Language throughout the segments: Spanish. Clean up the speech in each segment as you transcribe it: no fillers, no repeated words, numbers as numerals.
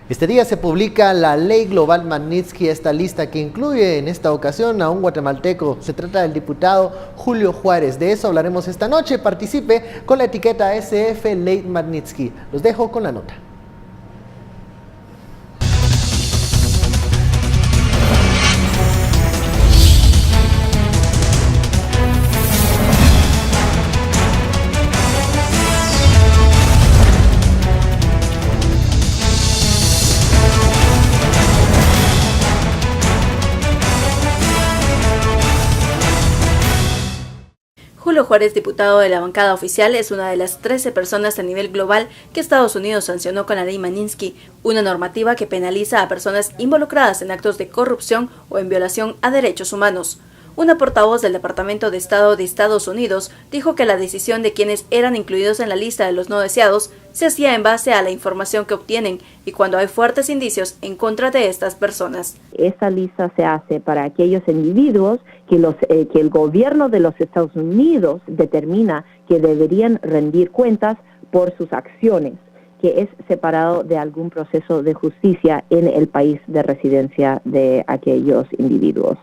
Este día se publica la Ley Global Magnitsky, esta lista que incluye en esta ocasión a un guatemalteco. Se trata del diputado Julio Juárez. De eso hablaremos esta noche. Participe con la etiqueta SF Ley Magnitsky. Los dejo con la nota. Julio Juárez, diputado de la bancada oficial, es una de las 13 personas a nivel global que Estados Unidos sancionó con la ley Magnitsky, una normativa que penaliza a personas involucradas en actos de corrupción o en violación a derechos humanos. Una portavoz del Departamento de Estado de Estados Unidos dijo que la decisión de quienes eran incluidos en la lista de los no deseados se hacía en base a la información que obtienen y cuando hay fuertes indicios en contra de estas personas. Esta lista se hace para aquellos individuos que el gobierno de los Estados Unidos determina que deberían rendir cuentas por sus acciones, que es separado de algún proceso de justicia en el país de residencia de aquellos individuos.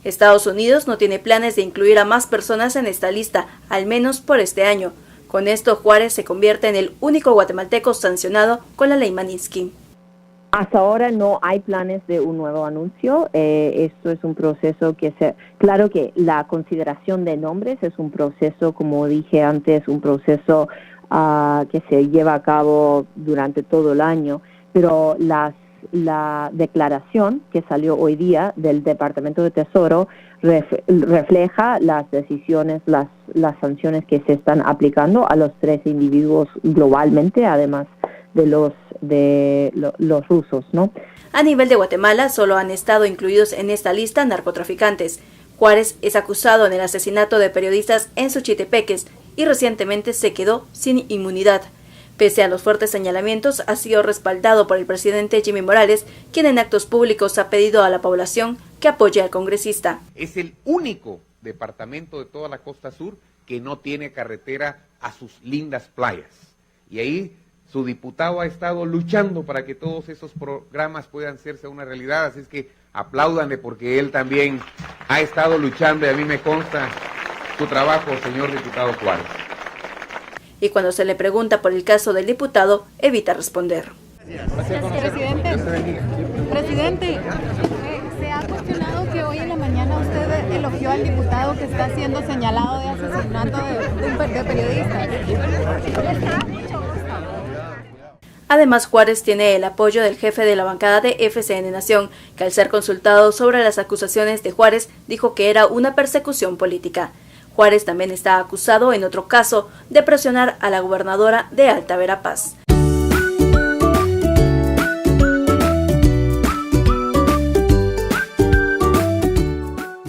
Estados Unidos no tiene planes de incluir a más personas en esta lista, al menos por este año. Con esto, Juárez se convierte en el único guatemalteco sancionado con la ley Magnitsky. Hasta ahora no hay planes de un nuevo anuncio. Esto es un proceso claro que la consideración de nombres es un proceso, como dije antes, un proceso que se lleva a cabo durante todo el año, pero la declaración que salió hoy día del Departamento de Tesoro refleja las decisiones, las sanciones que se están aplicando a los 13 individuos globalmente, además de los rusos, ¿no? A nivel de Guatemala, solo han estado incluidos en esta lista narcotraficantes. Juárez es acusado en el asesinato de periodistas en Suchitepeques y recientemente se quedó sin inmunidad. Pese a los fuertes señalamientos, ha sido respaldado por el presidente Jimmy Morales, quien en actos públicos ha pedido a la población que apoye al congresista. Es el único departamento de toda la costa sur que no tiene carretera a sus lindas playas. Y ahí su diputado ha estado luchando para que todos esos programas puedan hacerse una realidad. Así es que apláudanle porque él también ha estado luchando y a mí me consta su trabajo, señor diputado Juárez. Y cuando se le pregunta por el caso del diputado, evita responder. Presidente, se ha cuestionado que hoy en la mañana usted elogió al diputado que está siendo señalado de asesinato de periodistas. Además, Juárez tiene el apoyo del jefe de la bancada de FCN Nación, que al ser consultado sobre las acusaciones de Juárez, dijo que era una persecución política. Juárez también está acusado en otro caso de presionar a la gobernadora de Alta Verapaz.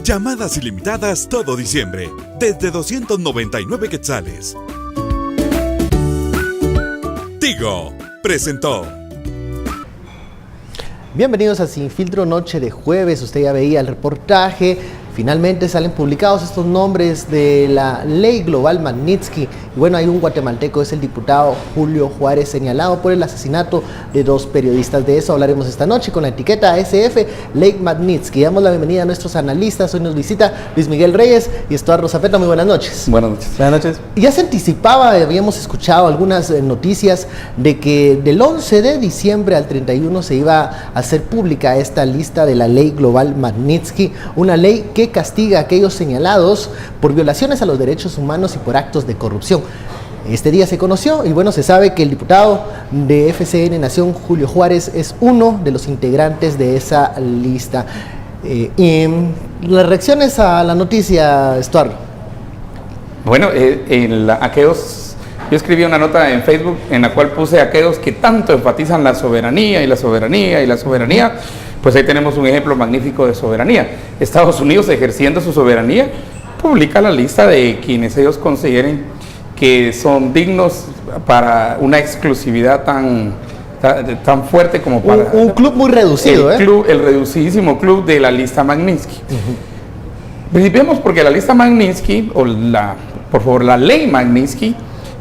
Llamadas ilimitadas todo diciembre, desde 299 quetzales. Tigo presentó. Bienvenidos a Sin Filtro, noche de jueves. Usted ya veía el reportaje. Finalmente salen publicados estos nombres de la Ley Global Magnitsky. Y bueno, hay un guatemalteco, es el diputado Julio Juárez, señalado por el asesinato de 2 periodistas. De eso hablaremos esta noche con la etiqueta SF Ley Magnitsky. Damos la bienvenida a nuestros analistas. Hoy nos visita Luis Miguel Reyes y Estuardo Zapeta. Muy buenas noches. Buenas noches. Buenas noches. Ya se anticipaba, habíamos escuchado algunas noticias de que del 11 de diciembre al 31 se iba a hacer pública esta lista de la Ley Global Magnitsky, una ley que castiga a aquellos señalados por violaciones a los derechos humanos y por actos de corrupción. Este día se conoció y bueno, se sabe que el diputado de FCN Nación, Julio Juárez, es uno de los integrantes de esa lista. Y las reacciones a la noticia, Estuardo. Bueno, yo escribí una nota en Facebook en la cual puse aquellos que tanto enfatizan la soberanía y la soberanía y la soberanía. Pues ahí tenemos un ejemplo magnífico de soberanía. Estados Unidos, ejerciendo su soberanía, publica la lista de quienes ellos consideren que son dignos para una exclusividad tan fuerte como para... Un club muy reducido, el reducidísimo club de la lista Magnitsky. Principiemos porque la lista Magnitsky, la ley Magnitsky,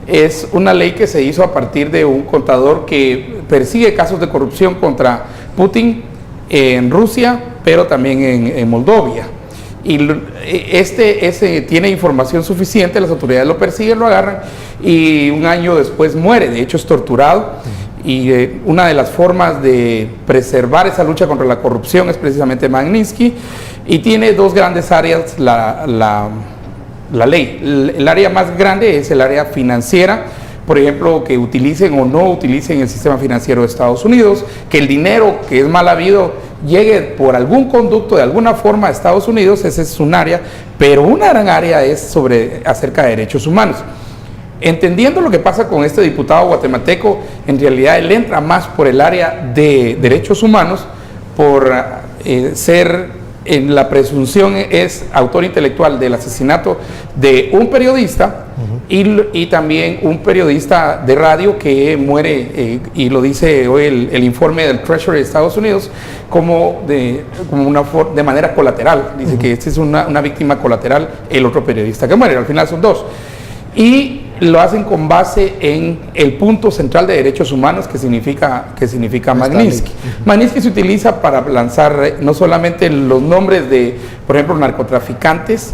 es una ley que se hizo a partir de un contador que persigue casos de corrupción contra Putin en Rusia, pero también en Moldovia. Y ese tiene información suficiente, las autoridades lo persiguen, lo agarran y un año después muere, de hecho es torturado. Y una de las formas de preservar esa lucha contra la corrupción es precisamente Magnitsky, y tiene dos grandes áreas la ley. El área más grande es el área financiera, por ejemplo, que utilicen o no utilicen el sistema financiero de Estados Unidos, que el dinero que es mal habido llegue por algún conducto de alguna forma a Estados Unidos, ese es un área, pero una gran área es acerca de derechos humanos. Entendiendo lo que pasa con este diputado guatemalteco, en realidad él entra más por el área de derechos humanos, por ser, en la presunción es autor intelectual del asesinato de un periodista, y también un periodista de radio que muere, y lo dice hoy el informe del Treasury de Estados Unidos, de manera colateral. Dice que este es una víctima colateral, el otro periodista que muere, al final son dos. Y lo hacen con base en el punto central de derechos humanos que significa Magnitsky. Magnitsky se utiliza para lanzar no solamente los nombres de, por ejemplo, narcotraficantes,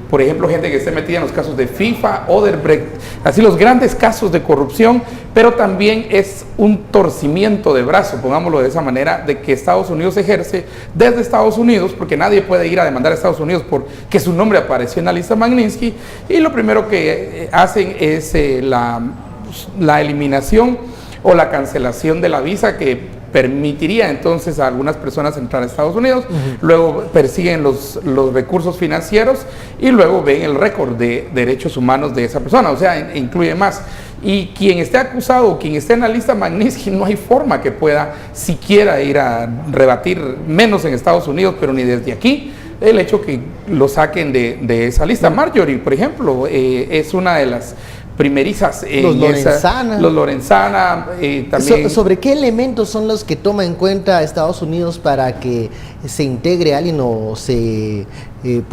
por ejemplo, gente que esté metida en los casos de FIFA, Odebrecht, así los grandes casos de corrupción, pero también es un torcimiento de brazo, pongámoslo de esa manera, de que Estados Unidos ejerce desde Estados Unidos, porque nadie puede ir a demandar a Estados Unidos porque su nombre apareció en la lista Magnitsky, y lo primero que hacen es la eliminación o la cancelación de la visa que permitiría entonces a algunas personas entrar a Estados Unidos. Luego persiguen los recursos financieros y luego ven el récord de derechos humanos de esa persona, o sea, incluye más. Y quien esté acusado, quien esté en la lista Magnitsky, no hay forma que pueda siquiera ir a rebatir, menos en Estados Unidos, pero ni desde aquí, el hecho que lo saquen de esa lista. Marjorie, por ejemplo, es una de las primerizas, los Lorenzana, también. ¿Sobre qué elementos son los que toma en cuenta Estados Unidos para que se integre alguien o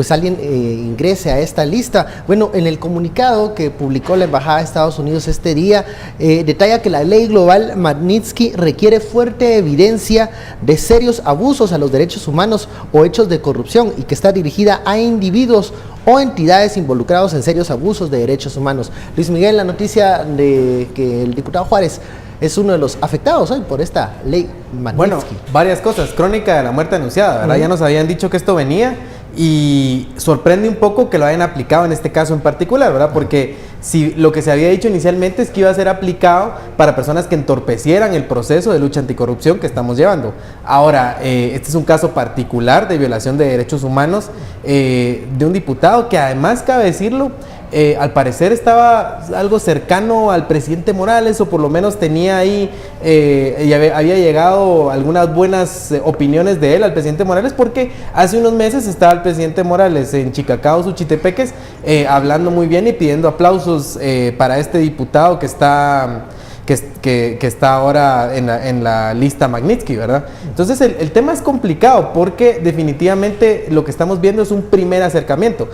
alguien ingrese a esta lista? Bueno, en el comunicado que publicó la Embajada de Estados Unidos este día, detalla que la ley global Magnitsky requiere fuerte evidencia de serios abusos a los derechos humanos o hechos de corrupción, y que está dirigida a individuos o entidades involucrados en serios abusos de derechos humanos. Luis Miguel, la noticia de que el diputado Juárez es uno de los afectados hoy por esta ley Magnitsky. Bueno, varias cosas. Crónica de la muerte anunciada, ¿verdad? Ya nos habían dicho que esto venía, y sorprende un poco que lo hayan aplicado en este caso en particular, ¿verdad? Porque si lo que se había dicho inicialmente es que iba a ser aplicado para personas que entorpecieran el proceso de lucha anticorrupción que estamos llevando. Ahora, este es un caso particular de violación de derechos humanos de un diputado que, además, cabe decirlo, al parecer estaba algo cercano al presidente Morales, o por lo menos tenía ahí, había llegado algunas buenas opiniones de él al presidente Morales, porque hace unos meses estaba el presidente Morales en Chicacao, Suchitepeques, hablando muy bien y pidiendo aplausos para este diputado que está ahora en la lista Magnitsky, ¿verdad? Entonces el tema es complicado, porque definitivamente lo que estamos viendo es un primer acercamiento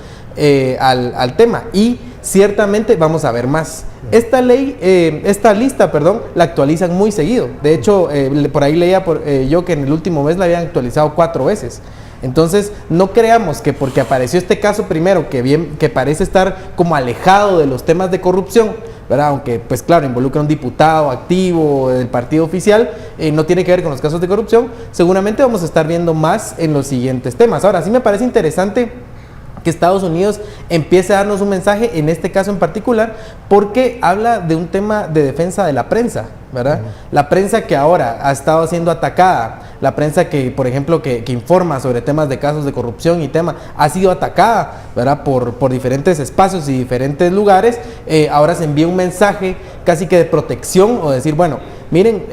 al tema, y ciertamente vamos a ver más. Esta lista, la actualizan muy seguido. De hecho, por ahí leía yo que en el último mes la habían actualizado 4 veces. Entonces, no creamos que porque apareció este caso primero, que parece estar como alejado de los temas de corrupción, ¿verdad? Aunque, pues claro, involucra a un diputado activo del partido oficial, no tiene que ver con los casos de corrupción. Seguramente vamos a estar viendo más en los siguientes temas. Ahora, sí me parece interesante que Estados Unidos empiece a darnos un mensaje, en este caso en particular, porque habla de un tema de defensa de la prensa, ¿verdad? La prensa que ahora ha estado siendo atacada, la prensa que, por ejemplo, que informa sobre temas de casos de corrupción y ha sido atacada, ¿verdad? Por diferentes espacios y diferentes lugares. Ahora se envía un mensaje casi que de protección, o decir, bueno, miren,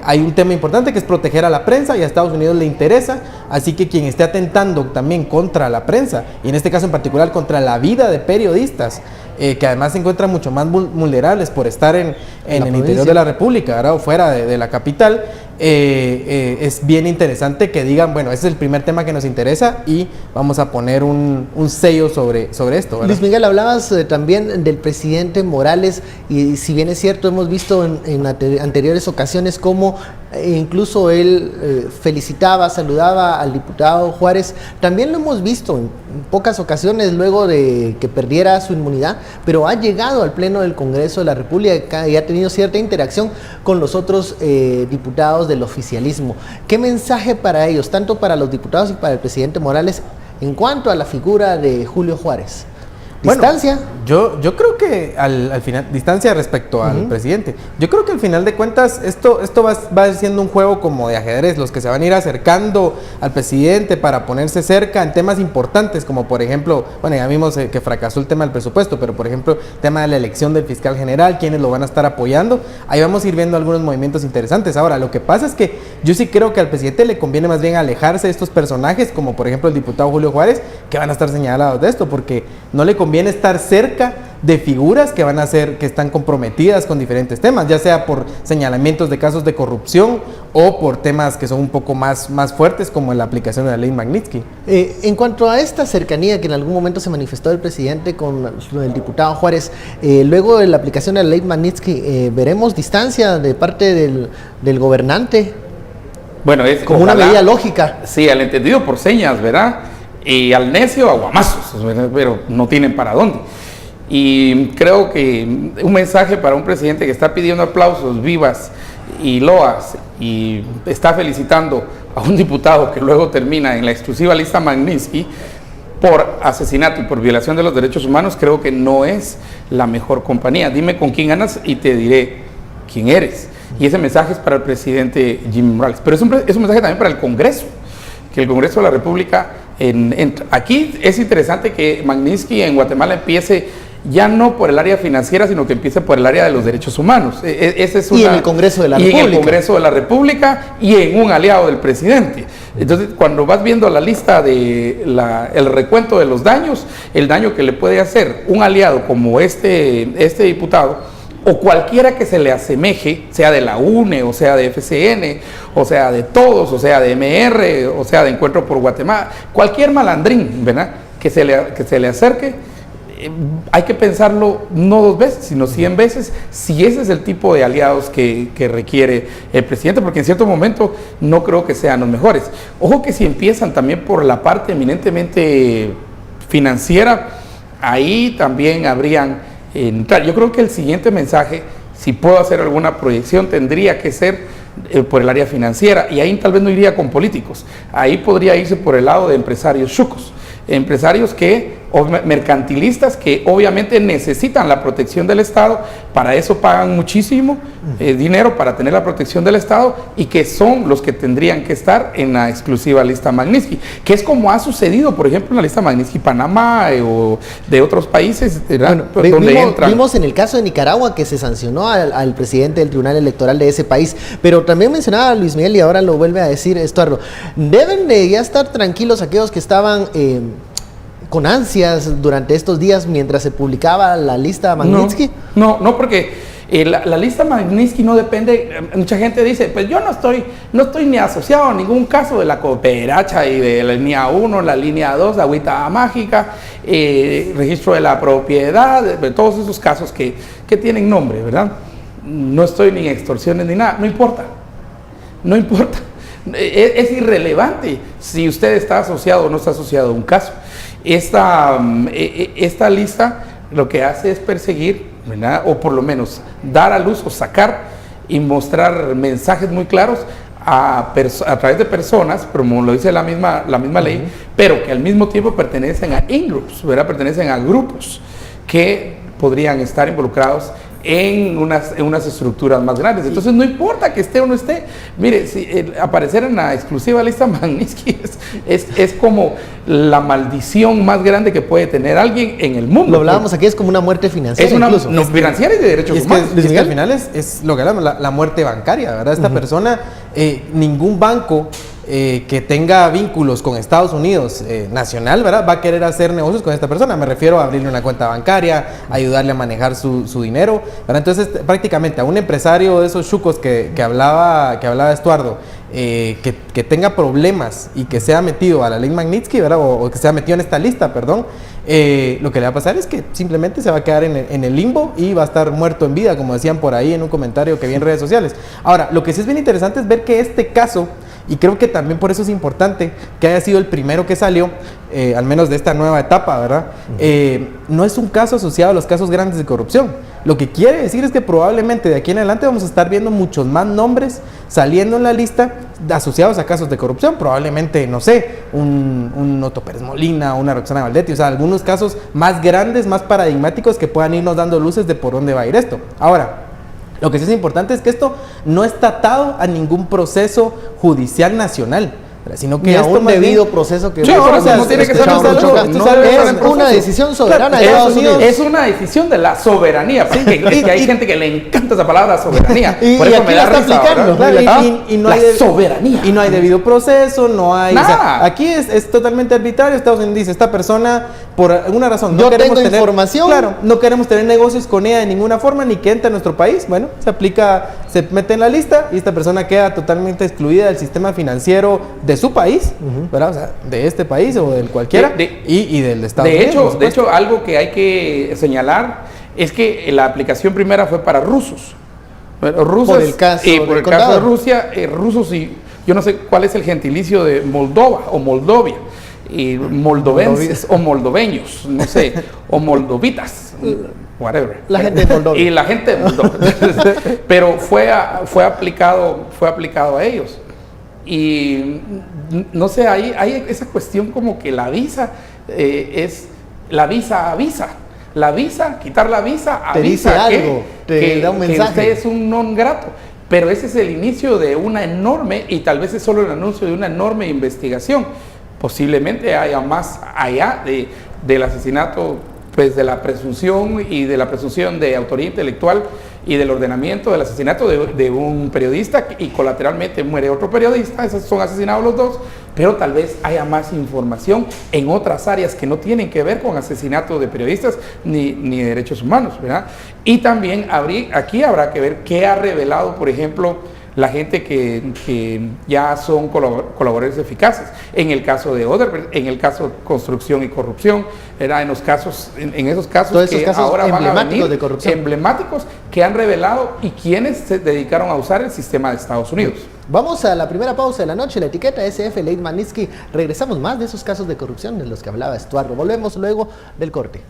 hay un tema importante que es proteger a la prensa, y a Estados Unidos le interesa, así que quien esté atentando también contra la prensa, y en este caso en particular contra la vida de periodistas, que además se encuentran mucho más vulnerables por estar en el interior de la República, ¿verdad? O fuera de la capital, es bien interesante que digan, bueno, ese es el primer tema que nos interesa y vamos a poner un sello sobre esto, ¿verdad? Luis Miguel, hablabas también del presidente Morales y si bien es cierto, hemos visto en anteriores ocasiones cómo incluso él felicitaba, saludaba al diputado Juárez, también lo hemos visto en pocas ocasiones luego de que perdiera su inmunidad, pero ha llegado al Pleno del Congreso de la República y ha tenido cierta interacción con los otros diputados del oficialismo. ¿Qué mensaje para ellos, tanto para los diputados y para el presidente Morales, en cuanto a la figura de Julio Juárez? ¿Distancia? Bueno, yo creo que al final, distancia respecto al presidente. Yo creo que al final de cuentas esto va a ir siendo un juego como de ajedrez, los que se van a ir acercando al presidente para ponerse cerca en temas importantes, como por ejemplo, bueno, ya vimos que fracasó el tema del presupuesto, pero por ejemplo, el tema de la elección del fiscal general, quienes lo van a estar apoyando, ahí vamos a ir viendo algunos movimientos interesantes. Ahora, lo que pasa es que yo sí creo que al presidente le conviene más bien alejarse de estos personajes, como por ejemplo el diputado Julio Juárez, que van a estar señalados de esto, porque no le conviene estar cerca de figuras que están comprometidas con diferentes temas, ya sea por señalamientos de casos de corrupción o por temas que son un poco más fuertes, como la aplicación de la ley Magnitsky. En cuanto a esta cercanía que en algún momento se manifestó el presidente con el diputado Juárez, luego de la aplicación de la ley Magnitsky, ¿veremos distancia de parte del gobernante? Bueno, es como una medida lógica. Sí, al entendido por señas, ¿verdad? Y al necio aguamazos, pero no tienen para dónde. Y creo que un mensaje para un presidente que está pidiendo aplausos, vivas y loas y está felicitando a un diputado que luego termina en la exclusiva lista Magnitsky por asesinato y por violación de los derechos humanos, creo que no es la mejor compañía. Dime con quién ganas y te diré quién eres. Y ese mensaje es para el presidente Jimmy Morales, pero es un mensaje también para el Congreso, que el Congreso de la República aquí es interesante que Magnitsky en Guatemala empiece ya no por el área financiera, sino que empiece por el área de los derechos humanos. Y en el Congreso de la República. Y en el Congreso de la República y en un aliado del presidente. Entonces, cuando vas viendo la lista de el recuento de los daños, el daño que le puede hacer un aliado como este diputado, o cualquiera que se le asemeje, sea de la UNE, o sea de FCN, o sea de todos, o sea de MR, o sea de Encuentro por Guatemala, cualquier malandrín, ¿verdad?, que se le acerque, hay que pensarlo no 2 veces, sino 100 veces, si ese es el tipo de aliados que requiere el presidente, porque en cierto momento no creo que sean los mejores. Ojo que si empiezan también por la parte eminentemente financiera, ahí también habrían entrar. Yo creo que el siguiente mensaje, si puedo hacer alguna proyección, tendría que ser por el área financiera, y ahí tal vez no iría con políticos, ahí podría irse por el lado de empresarios chucos, empresarios mercantilistas que obviamente necesitan la protección del Estado, para eso pagan muchísimo dinero para tener la protección del Estado, y que son los que tendrían que estar en la exclusiva lista Magnitsky, que es como ha sucedido, por ejemplo, en la lista Magnitsky Panamá o de otros países, bueno, vimos en el caso de Nicaragua que se sancionó al presidente del Tribunal Electoral de ese país, pero también mencionaba Luis Miguel y ahora lo vuelve a decir Estuardo, deben de ya estar tranquilos aquellos que estaban con ansias durante estos días mientras se publicaba la lista Magnitsky. No, porque la lista Magnitsky no depende. Mucha gente dice, pues yo no estoy ni asociado a ningún caso de la cooperacha y de la línea 1, la línea 2, la agüita mágica, registro de la propiedad, de todos esos casos que tienen nombre, ¿verdad? No estoy ni en extorsiones ni nada, no importa. Es irrelevante si usted está asociado o no está asociado a un caso. Esta lista lo que hace es perseguir, ¿verdad?, o por lo menos dar a luz o sacar y mostrar mensajes muy claros a través de personas, como lo dice la misma ley, pero que al mismo tiempo pertenecen a in-groups, ¿verdad?, pertenecen a grupos que podrían estar involucrados en unas estructuras más grandes. Entonces no importa que esté o no esté. Mire, aparecer en la exclusiva lista Magnitsky es como la maldición más grande que puede tener alguien en el mundo. Lo hablábamos aquí, es como una muerte financiera. Financiera y de derechos humanos. Es que al final es lo que hablamos, la muerte bancaria, ¿verdad? Esta persona, ningún banco que tenga vínculos con Estados Unidos nacional, ¿verdad? Va a querer hacer negocios con esta persona. Me refiero a abrirle una cuenta bancaria, ayudarle a manejar su dinero, ¿verdad? Entonces, prácticamente a un empresario de esos chucos que hablaba Estuardo, que tenga problemas y que sea metido a la ley Magnitsky, ¿verdad? O que sea metido en esta lista, perdón, lo que le va a pasar es que simplemente se va a quedar en el limbo y va a estar muerto en vida, como decían por ahí en un comentario que vi en redes sociales. Ahora, lo que sí es bien interesante es ver que este caso, y creo que también por eso es importante que haya sido el primero que salió, al menos de esta nueva etapa, ¿verdad? No es un caso asociado a los casos grandes de corrupción. Lo que quiere decir es que probablemente de aquí en adelante vamos a estar viendo muchos más nombres saliendo en la lista asociados a casos de corrupción. Probablemente, no sé, un Otto Pérez Molina, una Roxana Valdetti, o sea, algunos casos más grandes, más paradigmáticos que puedan irnos dando luces de por dónde va a ir esto. Ahora, lo que sí es importante es que esto no está atado a ningún proceso judicial nacional, sino que a un debido proceso que no tiene que ser una decisión soberana de Estados Unidos. Es una decisión de la soberanía, porque hay gente que le encanta esa palabra, soberanía. Por eso me da risa, soberanía. Y no hay debido proceso, no hay... Nada. O sea, aquí es totalmente arbitrario. Estados Unidos dice, esta persona, por alguna razón, no queremos tengo información. Claro, no queremos tener negocios con ella de ninguna forma, ni que entre a nuestro país. Bueno, se mete en la lista y esta persona queda totalmente excluida del sistema financiero de su país, ¿verdad? O sea, de este país o del cualquiera, y del Estado Unidos. De hecho, algo que hay que señalar es que la aplicación primera fue para rusos. Por el caso de Rusia, rusos, y yo no sé cuál es el gentilicio de Moldova o Moldovia, y moldovenses o moldoveños, no sé, o moldovitas, whatever. La gente de Moldova. Y la gente de Moldova. Pero fue aplicado a ellos. Y no sé, hay esa cuestión como que la visa es la visa avisa. La visa, quitar la visa avisa, te dice algo, te da un mensaje. Que usted es un non grato. Pero ese es el inicio de una enorme, y tal vez es solo el anuncio de una enorme investigación. Posiblemente haya más allá del asesinato, pues de la presunción de autoría intelectual y del ordenamiento del asesinato de un periodista, y colateralmente muere otro periodista. Esos son asesinados los dos, pero tal vez haya más información en otras áreas que no tienen que ver con asesinato de periodistas ni derechos humanos, ¿verdad? Y también aquí habrá que ver qué ha revelado, por ejemplo, la gente que ya son colaboradores eficaces. En el caso de Odebrecht, en el caso de construcción y corrupción, era en esos casos todos que casos ahora van a venir, de corrupción emblemáticos, que han revelado y quienes se dedicaron a usar el sistema de Estados Unidos. Vamos a la primera pausa de la noche. La etiqueta SF Ley Magnitsky. Regresamos más de esos casos de corrupción de los que hablaba Estuardo. Volvemos luego del corte.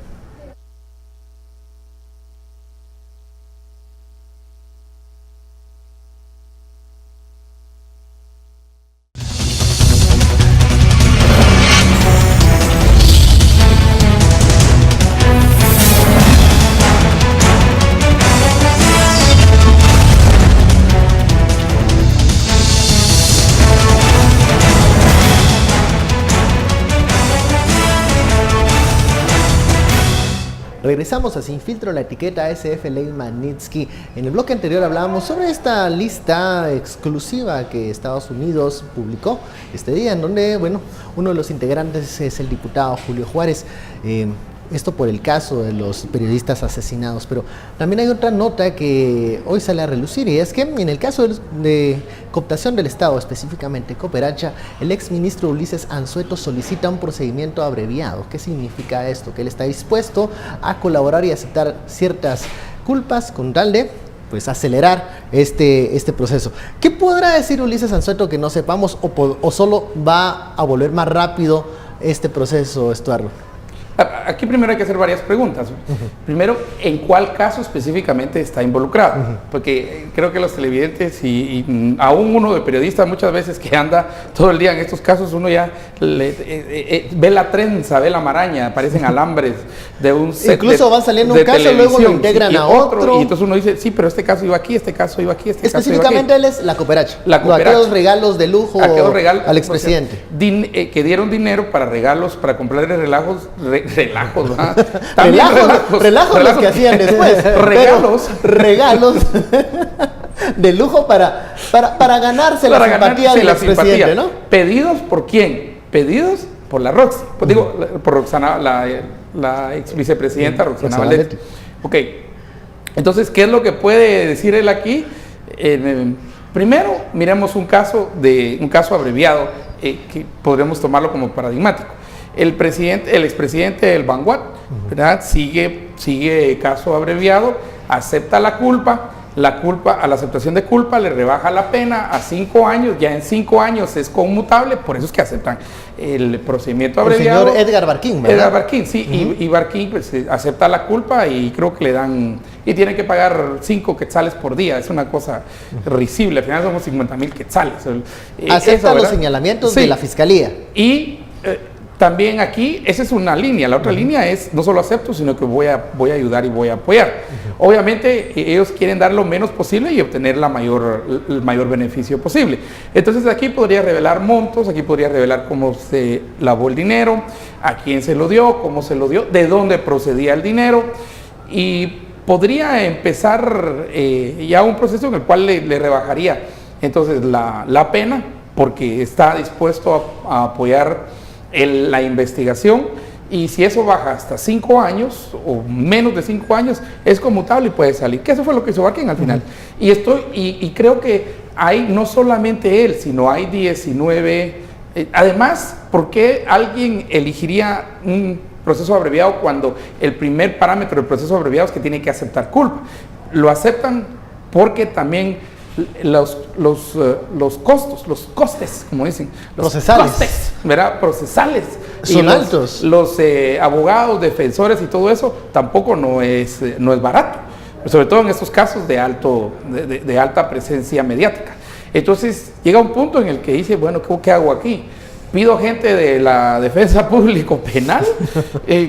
Regresamos a Sin Filtro, la etiqueta SF Ley Magnitsky. En el bloque anterior hablábamos sobre esta lista exclusiva que Estados Unidos publicó este día, en donde, bueno, uno de los integrantes es el diputado Julio Juárez. Esto por el caso de los periodistas asesinados, pero también hay otra nota que hoy sale a relucir, y es que en el caso de cooptación del Estado, específicamente Cooperacha, el exministro Ulises Anzueto solicita un procedimiento abreviado. ¿Qué significa esto? Que él está dispuesto a colaborar y aceptar ciertas culpas con tal de pues acelerar este proceso. ¿Qué podrá decir Ulises Anzueto que no sepamos, o solo va a volver más rápido este proceso, Estuardo? Aquí primero hay que hacer varias preguntas. Primero, ¿en cuál caso específicamente está involucrado? Porque creo que los televidentes y aún uno de periodista muchas veces que anda todo el día en estos casos, uno ya ve la trenza, ve la maraña, aparecen alambres de un set. Incluso van saliendo un caso, luego lo integran a otro. Y entonces uno dice, sí, pero este caso iba aquí, este caso iba aquí, este caso iba aquí. Específicamente él es la Cooperacha. Aquellos regalos de lujo al expresidente. Que dieron dinero para regalos, para comprarle relajos, relajos los que hacían después. Regalos. de lujo para ganarse Para la simpatía ganarse del la expresidente, simpatía. ¿no? ¿Pedidos por quién? Pedidos por la Roxy. Pues digo, por Roxana, la ex vicepresidenta Roxana Valdetti. Ok. Entonces, ¿qué es lo que puede decir él aquí? Primero, miremos un caso abreviado que podremos tomarlo como paradigmático. El expresidente del Vanguard, ¿verdad? Sigue caso abreviado, acepta la culpa, a la aceptación de culpa le rebaja la pena a 5 años, ya en 5 años es conmutable, por eso es que aceptan el procedimiento abreviado. El señor Edgar Barquín, ¿verdad? Edgar Barquín, sí, y Barquín pues, acepta la culpa y creo que le dan, y tiene que pagar 5 quetzales por día, es una cosa risible, al final somos 50,000 quetzales. Acepta los señalamientos de la fiscalía. Y también aquí, esa es una línea, la otra línea es no solo acepto, sino que voy a ayudar y voy a apoyar. Obviamente ellos quieren dar lo menos posible y obtener el mayor beneficio posible. Entonces aquí podría revelar montos, aquí podría revelar cómo se lavó el dinero, a quién se lo dio, cómo se lo dio, de dónde procedía el dinero, y podría empezar ya un proceso en el cual le rebajaría entonces la pena, porque está dispuesto a apoyar la investigación, y si eso baja hasta 5 años o menos de 5 años, es conmutable y puede salir, que eso fue lo que hizo Barquín al final. Y creo que hay no solamente él, sino hay 19, además, ¿por qué alguien elegiría un proceso abreviado cuando el primer parámetro del proceso abreviado es que tiene que aceptar culpa? Lo aceptan porque también los costes, como dicen, los costes, ¿verdad? Procesales son altos. Los abogados, defensores y todo eso tampoco no es barato, sobre todo en estos casos de alta presencia mediática. Entonces llega un punto en el que dice, bueno, ¿qué hago aquí? Pido gente de la defensa público penal,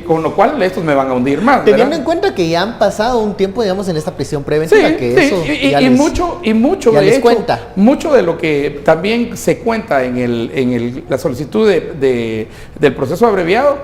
con lo cual estos me van a hundir más, ¿verdad? Teniendo en cuenta que ya han pasado un tiempo, digamos, en esta prisión preventiva, sí, que sí, eso mucho de lo que también se cuenta en la solicitud del proceso abreviado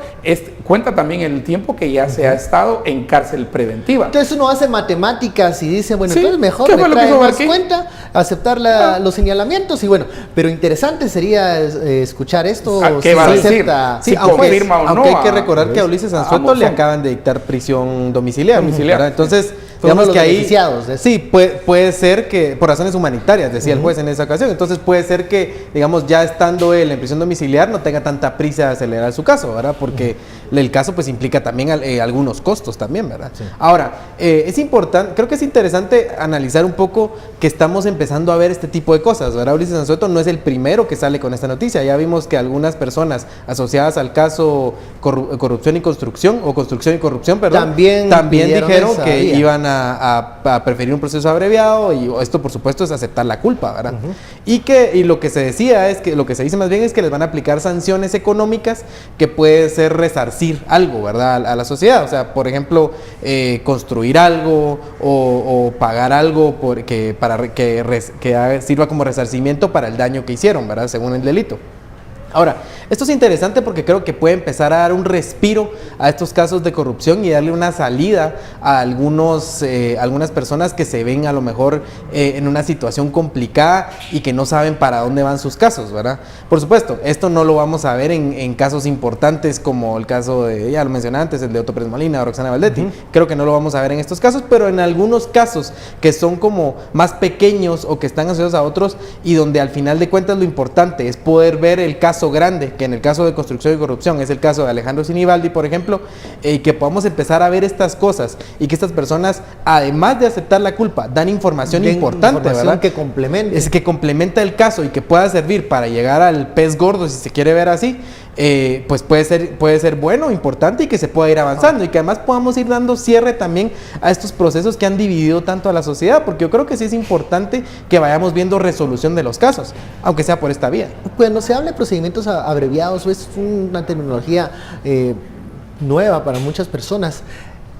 cuenta también en el tiempo que ya se ha estado en cárcel preventiva. Entonces uno hace matemáticas y dice, bueno, Sí, entonces mejor ¿qué le fue lo que trae hizo más Barquín? cuenta, aceptar los señalamientos, y bueno, pero interesante sería escuchar esto. ¿Qué va a decir? acepta, Si confirma o no. Aunque hay que recordar que a Ulises Anzueto le acaban de dictar prisión domiciliaria. ¿verdad? Entonces, digamos que ahí sí puede ser que por razones humanitarias, decía el juez en esa ocasión. Entonces puede ser que, digamos, ya estando él en prisión domiciliar no tenga tanta prisa de acelerar su caso, ¿verdad? Porque el caso pues implica también algunos costos también, ¿verdad? Sí. Ahora, es importante, creo que es interesante analizar un poco que estamos empezando a ver este tipo de cosas, ¿verdad? Ulises Anzueto no es el primero que sale con esta noticia. Ya vimos que algunas personas asociadas al caso corrupción y construcción, o construcción y corrupción, perdón, también dijeron que iban a preferir un proceso abreviado, y esto por supuesto es aceptar la culpa, ¿verdad? Y lo que se decía es que, lo que se dice más bien es que les van a aplicar sanciones económicas que puede ser resarcir algo, ¿verdad? A la sociedad, o sea, por ejemplo, construir algo o pagar algo para que sirva como resarcimiento para el daño que hicieron, ¿verdad? Según el delito. Ahora, esto es interesante porque creo que puede empezar a dar un respiro a estos casos de corrupción y darle una salida a algunas personas que se ven a lo mejor en una situación complicada y que no saben para dónde van sus casos, ¿verdad? Por supuesto, esto no lo vamos a ver en casos importantes como el caso de, ya lo mencioné antes, el de Otto Pérez Molina o Roxana Valdetti. Creo que no lo vamos a ver en estos casos, pero en algunos casos que son como más pequeños o que están asociados a otros, y donde al final de cuentas lo importante es poder ver el caso grande, que en el caso de construcción y corrupción es el caso de Alejandro Sinibaldi, por ejemplo, que podamos empezar a ver estas cosas y que estas personas, además de aceptar la culpa, dan información importante, ¿verdad? Que complemente. Es que complementa el caso y que pueda servir para llegar al pez gordo, si se quiere ver así. Pues puede ser bueno, importante, y que se pueda ir avanzando, y que además podamos ir dando cierre también a estos procesos que han dividido tanto a la sociedad, porque yo creo que sí es importante que vayamos viendo resolución de los casos, aunque sea por esta vía. Cuando se habla de procedimientos abreviados, es una terminología nueva para muchas personas.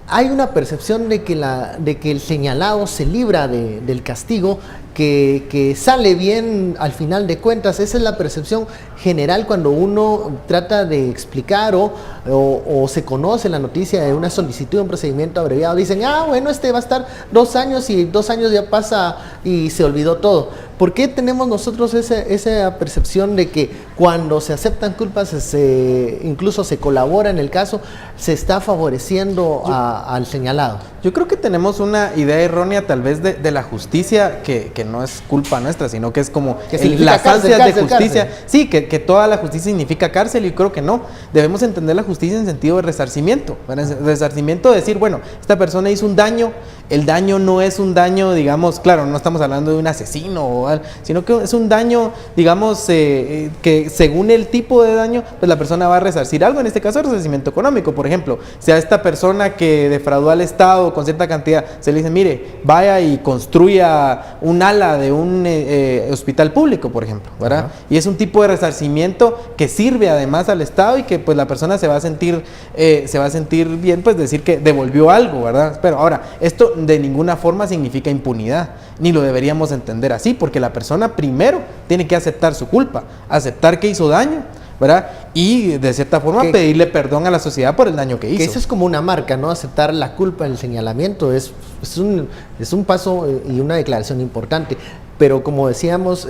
Hay una percepción de que el señalado se libra del castigo que sale bien al final de cuentas. Esa es la percepción general cuando uno trata de explicar o se conoce la noticia de una solicitud de un procedimiento abreviado. Dicen, bueno, este va a estar 2 años y 2 años ya pasa y se olvidó todo. ¿Por qué tenemos nosotros esa percepción de que cuando se aceptan culpas, incluso se colabora en el caso, se está favoreciendo al señalado? Yo creo que tenemos una idea errónea tal vez de la justicia que no es culpa nuestra, sino que es como las ansias de justicia. Sí, que toda la justicia significa cárcel, y creo que no. Debemos entender la justicia en sentido de resarcimiento. Resarcimiento, decir, bueno, esta persona hizo un daño, el daño no es un daño, digamos, claro, no estamos hablando de un asesino, sino que es un daño, digamos, que según el tipo de daño, pues la persona va a resarcir algo, en este caso resarcimiento económico. Por ejemplo, si a esta persona que defraudó al Estado con cierta cantidad, se le dice, mire, vaya y construya un ala de un hospital público, por ejemplo, ¿verdad? Uh-huh. Y es un tipo de resarcimiento que sirve además al Estado y que pues la persona se va a sentir bien, pues decir que devolvió algo, ¿verdad? Pero ahora, esto de ninguna forma significa impunidad, ni lo deberíamos entender así, porque la persona primero tiene que aceptar su culpa, aceptar que hizo daño, ¿verdad? Y de cierta forma pedirle perdón a la sociedad por el daño que hizo. Que eso es como una marca, ¿no? Aceptar la culpa, el señalamiento, es un paso y una declaración importante. Pero como decíamos,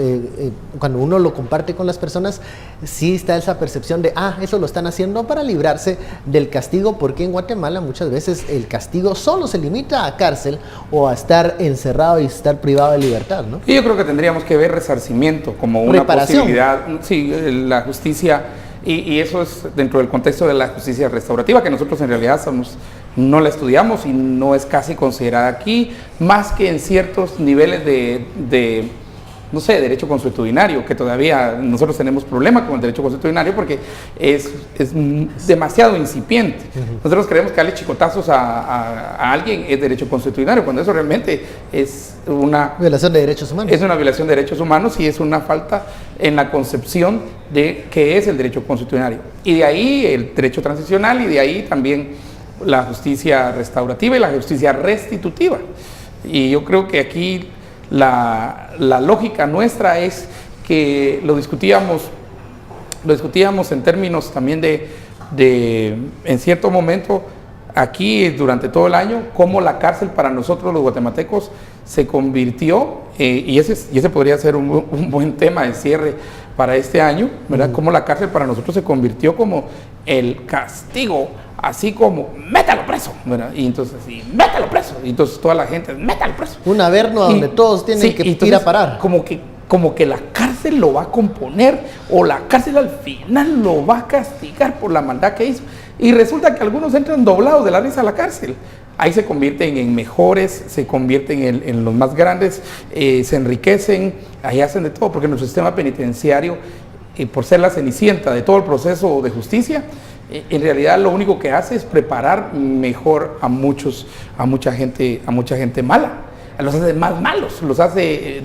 cuando uno lo comparte con las personas, sí está esa percepción de, eso lo están haciendo para librarse del castigo, porque en Guatemala muchas veces el castigo solo se limita a cárcel o a estar encerrado y estar privado de libertad, ¿no? Y yo creo que tendríamos que ver resarcimiento como una posibilidad. Sí, la justicia, y eso es dentro del contexto de la justicia restaurativa, que nosotros en realidad no la estudiamos y no es casi considerada aquí, más que en ciertos niveles de no sé, derecho consuetudinario, que todavía nosotros tenemos problemas con el derecho consuetudinario porque es demasiado incipiente. Uh-huh. Nosotros creemos que darle chicotazos a alguien es derecho consuetudinario, cuando eso realmente es una violación de derechos humanos. Es una violación de derechos humanos y es una falta en la concepción de qué es el derecho consuetudinario. Y de ahí el derecho transicional, y de ahí también la justicia restaurativa y la justicia restitutiva. Y yo creo que aquí la lógica nuestra es que lo discutíamos en términos también de en cierto momento aquí durante todo el año, cómo la cárcel para nosotros los guatemaltecos se convirtió, y ese podría ser un buen tema de cierre para este año, ¿verdad? Cómo la cárcel para nosotros se convirtió como el castigo, así como métalo preso, ¿verdad? Y entonces, métalo preso, y entonces toda la gente, métalo preso. Un averno donde todos tienen que ir a parar. Como que la cárcel lo va a componer, o la cárcel al final lo va a castigar por la maldad que hizo. Y resulta que algunos entran doblados de la risa a la cárcel. Ahí se convierten en mejores, se convierten en los más grandes, se enriquecen, ahí hacen de todo, porque nuestro sistema penitenciario, por ser la cenicienta de todo el proceso de justicia, en realidad lo único que hace es preparar mejor a mucha gente mala. Los hace más malos, los hace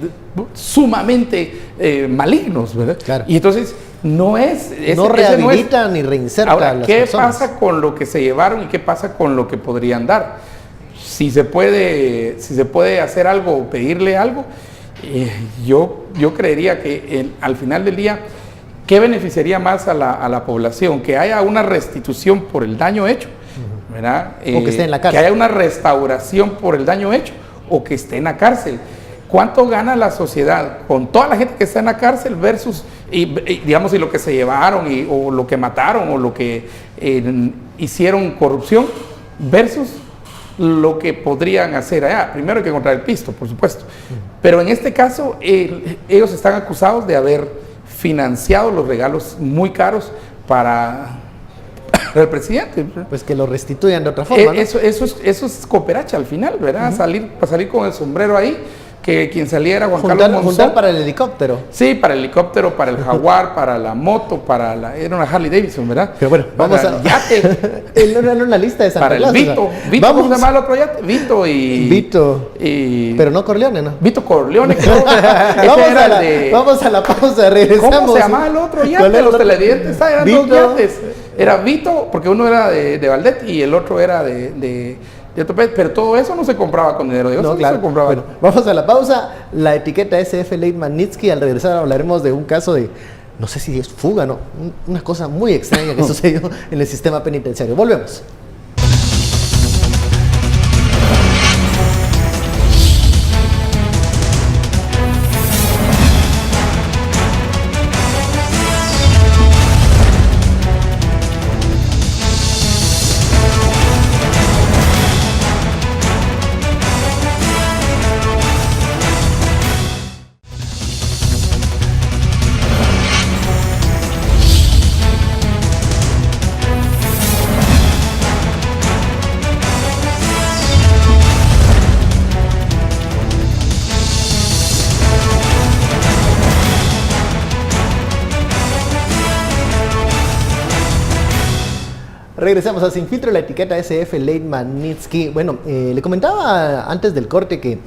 sumamente malignos, ¿verdad? Claro. Y entonces no rehabilitan ni reinsertan. Ahora, a las ¿qué personas? pasa con lo que se llevaron y qué pasa con lo que podrían dar? Si se puede hacer algo o pedirle algo, yo creería que al final del día, ¿qué beneficiaría más a la población? Que haya una restitución por el daño hecho, ¿verdad? O que esté en la cárcel. Que haya una restauración por el daño hecho, o que esté en la cárcel. ¿Cuánto gana la sociedad con toda la gente que está en la cárcel versus, digamos, y lo que se llevaron, o lo que mataron, o lo que hicieron corrupción, versus lo que podrían hacer allá? Primero hay que encontrar el pisto, por supuesto. Pero en este caso, ellos están acusados de haber financiado los regalos muy caros para el presidente. Pues que lo restituyan de otra forma, ¿no? Eso es cooperacha al final, ¿verdad? Para salir con el sombrero ahí, que quien saliera Juan Carlos Monzón. Juntar para el helicóptero. Sí, para el helicóptero, para el Jaguar, para la moto, era una Harley Davidson, ¿verdad? Pero bueno, vamos al yate. Era una lista de Santa Para Claus, el Vito. Vito, ¿cómo se llama el otro yate? Vito. Pero no Corleone, ¿no? Vito Corleone. Vamos a la pausa, regresamos. ¿Cómo se llamaba el otro yate? Los televidentes eran dos yates. Era Vito, porque uno era de Valdet y el otro era de Pero todo eso no se compraba con dinero de Dios, No, eso claro. se compraba. Bueno, vamos a la pausa. La etiqueta SF Late Magnitsky. Al regresar hablaremos de un caso de, no sé si es fuga, no, una cosa muy extraña que sucedió en el sistema penitenciario. Volvemos. Regresamos a Sin Filtro, la etiqueta SF Late Magnitsky. Bueno, le comentaba antes del corte que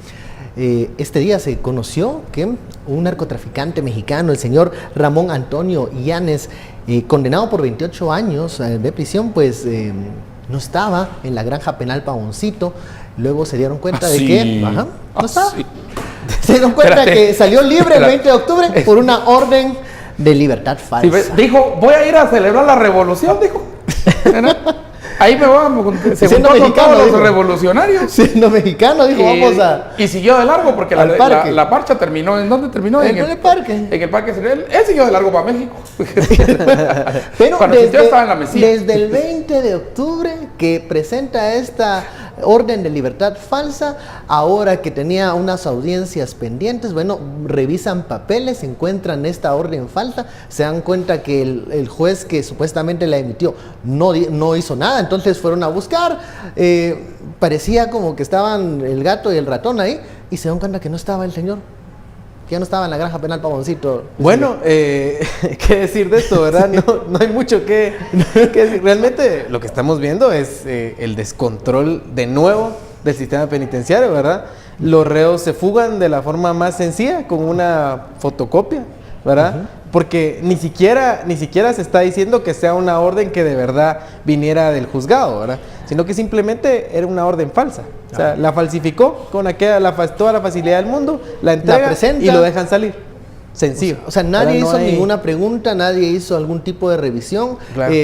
este día se conoció que un narcotraficante mexicano, el señor Ramón Antonio Yanes, condenado por 28 años de prisión, pues no estaba en la granja penal Pavoncito. Luego se dieron cuenta de que no estaba. Sí. Se dieron cuenta que salió libre el Espérate. 20 de octubre por una orden de libertad falsa. Sí, dijo, voy a ir a celebrar la revolución, dijo. Ahí me vamos, se Siendo juntó con mexicano, todos los dijo. revolucionarios. Siendo mexicano, dijo, vamos a... Y siguió de largo porque al parque. la marcha terminó. ¿En dónde terminó? En el parque. En el parque. Él siguió de largo para México. Pero Cuando yo estaba en la Mesía. desde el 20 de octubre que presenta esta orden de libertad falsa, ahora que tenía unas audiencias pendientes, bueno, revisan papeles, encuentran esta orden falsa, se dan cuenta que el juez que supuestamente la emitió no hizo nada, entonces fueron a buscar, parecía como que estaban el gato y el ratón ahí, y se dan cuenta que no estaba el señor, que ya no estaba en la granja penal Pavoncito. Bueno, ¿qué decir de esto, verdad? No hay mucho que decir. Realmente lo que estamos viendo es el descontrol de nuevo del sistema penitenciario, ¿verdad? Los reos se fugan de la forma más sencilla, con una fotocopia, ¿verdad? Porque ni siquiera se está diciendo que sea una orden que de verdad viniera del juzgado, ¿verdad? Sino que simplemente era una orden falsa. O sea, la falsificó con toda la facilidad del mundo, la entrega presenta y lo dejan salir. Sencillo. O sea, nadie ¿verdad? hizo ninguna pregunta, nadie hizo algún tipo de revisión. Claro.